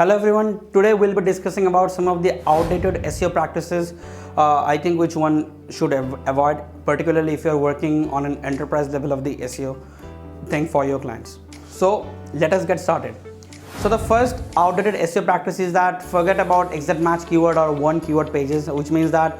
Hello everyone, today we'll be discussing about some of the outdated SEO practices I think which one should avoid, particularly if you're working on an enterprise level of the SEO thing for your clients. So let us get started. So the first outdated SEO practice is that forget about exact match keyword or one keyword pages, which means that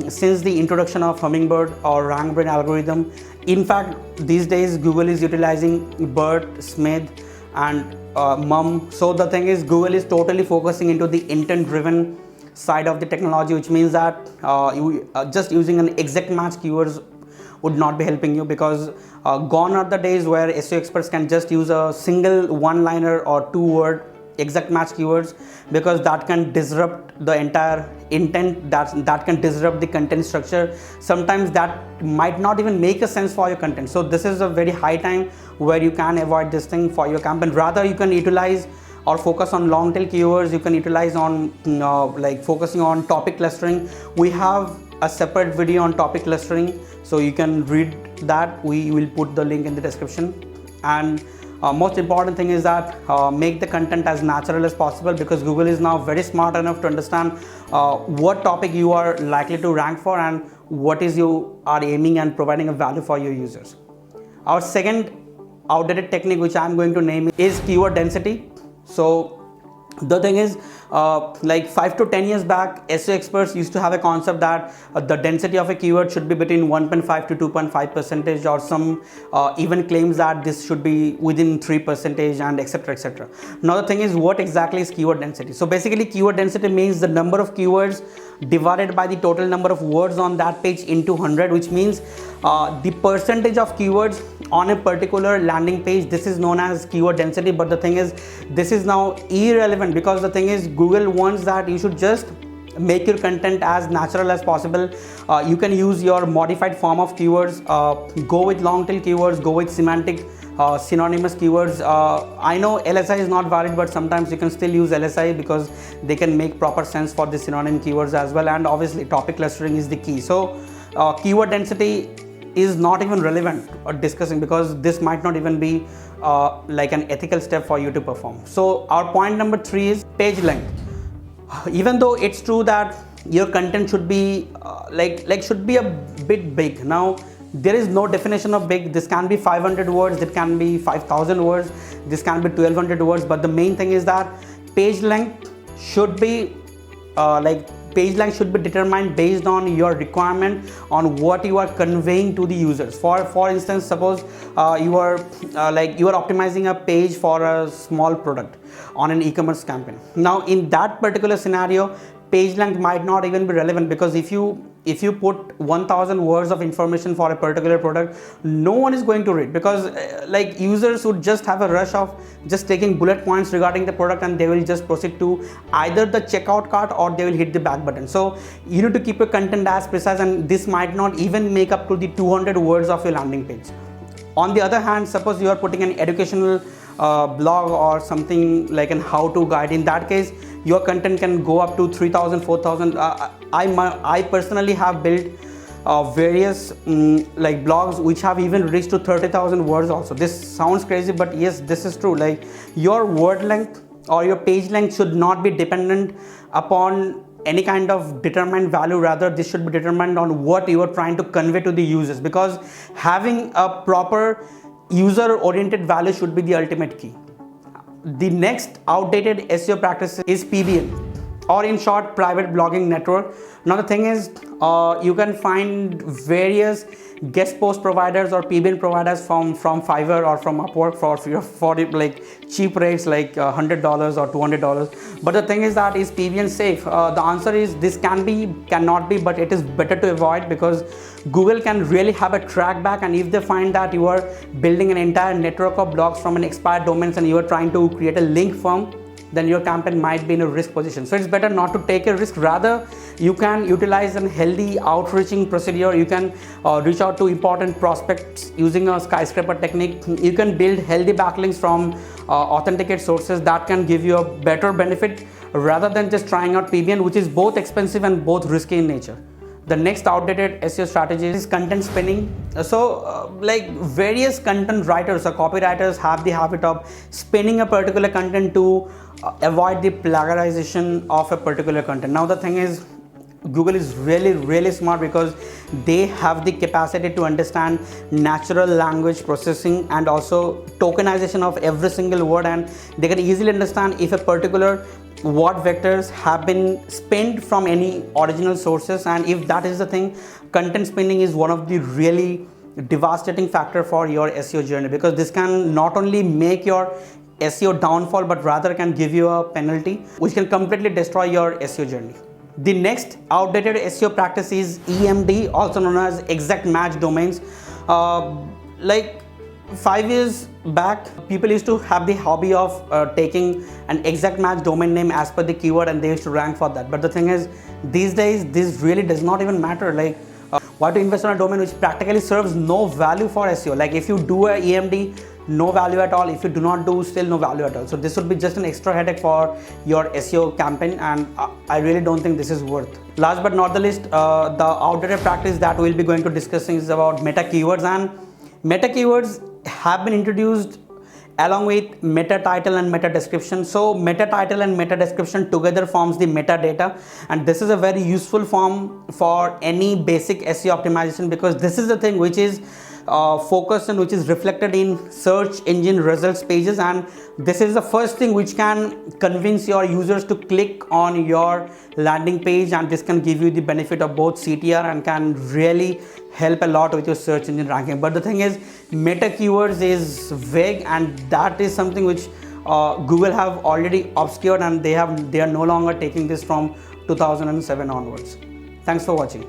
since the introduction of Hummingbird or RankBrain algorithm, in fact these days Google is utilizing BERT, Smith and MUM. So the thing is, Google is totally focusing into the intent driven side of the technology, which means that just using an exact match keywords would not be helping you, because gone are the days where SEO experts can just use a single one liner or two word exact match keywords, because that can disrupt the entire intent, that can disrupt the content structure. Sometimes that might not even make a sense for your content. So this is a very high time where you can avoid this thing for your campaign. Rather, you can utilize or focus on long tail keywords. You can utilize on like focusing on topic clustering. We have a separate video on topic clustering, so you can read that. We will put the link in the description. And most important thing is that make the content as natural as possible, because Google is now very smart enough to understand what topic you are likely to rank for and what is you are aiming and providing a value for your users. Our second outdated technique, which I'm going to name, is keyword density. So the thing is, like 5 to 10 years back, SEO experts used to have a concept that the density of a keyword should be between 1.5 to 2.5%, or some even claims that this should be within 3% and etc, etc. Now the thing is, what exactly is keyword density? So basically, keyword density means the number of keywords divided by the total number of words on that page into 100, which means the percentage of keywords on a particular landing page. This is known as keyword density. But the thing is, this is now irrelevant, because the thing is, Google wants that you should just make your content as natural as possible. You can use your modified form of keywords, go with long tail keywords, go with semantic synonymous keywords. I know LSI is not valid, but sometimes you can still use LSI because they can make proper sense for the synonym keywords as well. And obviously topic clustering is the key. So keyword density is not even relevant or discussing, because this might not even be like an ethical step for you to perform. So our point number 3 is page length. Even though it's true that your content should be should be a bit big. Now there is no definition of big. This can be 500 words, it can be 5,000 words, this can be 1200 words. But the main thing is that page length should be page length should be determined based on your requirement, on what you are conveying to the users. For instance, suppose you are optimizing a page for a small product on an e-commerce campaign. Now in that particular scenario, page length might not even be relevant, because if you put 1000 words of information for a particular product, no one is going to read, because users would just have a rush of just taking bullet points regarding the product, and they will just proceed to either the checkout cart or they will hit the back button. So you need to keep your content as precise, and this might not even make up to the 200 words of your landing page. On the other hand, suppose you are putting an educational blog or something like an how-to guide. In that case, your content can go up to 3000, 4000. I personally have built various blogs which have even reached to 30,000 words also. This sounds crazy, but yes, this is true. Like, your word length or your page length should not be dependent upon any kind of determined value. Rather, this should be determined on what you are trying to convey to the users, because having a proper user oriented value should be the ultimate key. The next outdated SEO practice is PBN, or in short, private blogging network. Now the thing is, you can find various guest post providers or PBN providers from Fiverr or from Upwork for cheap rates, like $100 or $200. But the thing is, that is PBN safe? The answer is this cannot be, but it is better to avoid, because Google can really have a track back, and if they find that you are building an entire network of blogs from an expired domains and you are trying to create a link farm, then your campaign might be in a risk position. So it's better not to take a risk. Rather, you can utilize a healthy outreaching procedure. You can reach out to important prospects using a skyscraper technique. You can build healthy backlinks from authenticate sources that can give you a better benefit, rather than just trying out PBN, which is both expensive and both risky in nature. The next outdated SEO strategy is content spinning. Like various content writers or copywriters have the habit of spinning a particular content to avoid the plagiarization of a particular content. Now the thing is, Google is really smart because they have the capacity to understand natural language processing and also tokenization of every single word, and they can easily understand if a particular word vectors have been spent from any original sources. And if that is the thing, content spinning is one of the really devastating factor for your SEO journey, because this can not only make your SEO downfall but rather can give you a penalty which can completely destroy your SEO journey. The next outdated SEO practice is EMD, also known as exact match domains. Like 5 years back, people used to have the hobby of taking an exact match domain name as per the keyword, and they used to rank for that. But the thing is, these days this really does not even matter. Like why to invest on a domain which practically serves no value for SEO? Like if you do a EMD, no value at all. If you do not do, still no value at all. So this would be just an extra headache for your SEO campaign, and I really don't think this is worth. Last but not the least, the outdated practice that we'll be going to discussing is about meta keywords. And meta keywords have been introduced along with meta title and meta description. So meta title and meta description together forms the metadata, and this is a very useful form for any basic SEO optimization, because this is the thing which is focused and which is reflected in search engine results pages, and this is the first thing which can convince your users to click on your landing page, and this can give you the benefit of both CTR and can really help a lot with your search engine ranking. But the thing is, meta keywords is vague, and that is something which Google have already obscured, and they are no longer taking this from 2007 onwards. Thanks for watching.